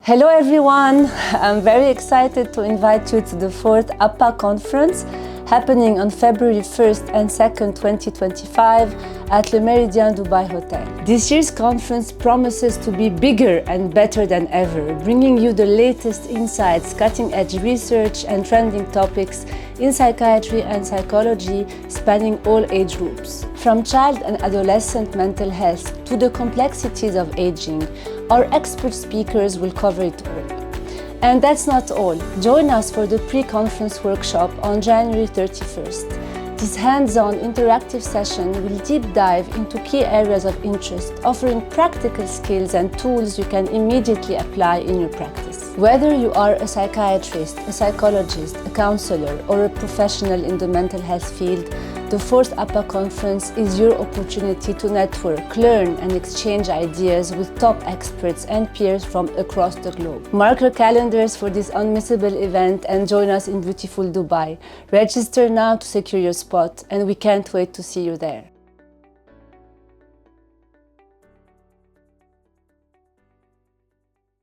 Hello everyone, I'm very excited to invite you to the 4th APAA Conference happening on February 1st and 2nd, 2025 at the Méridien Dubai Hotel. This year's conference promises to be bigger and better than ever, bringing you the latest insights, cutting-edge research and trending topics in psychiatry and psychology spanning all age groups. From child and adolescent mental health to the complexities of aging, our expert speakers will cover it all. And that's not all. Join us for the pre-conference workshop on January 31st. This hands-on interactive session will deep dive into key areas of interest, offering practical skills and tools you can immediately apply in your practice. Whether you are a psychiatrist, a psychologist, a counselor, or a professional in the mental health field, the 4th APAA Conference is your opportunity to network, learn, and exchange ideas with top experts and peers from across the globe. Mark your calendars for this unmissable event and join us in beautiful Dubai. Register now to secure your spot, and we can't wait to see you there.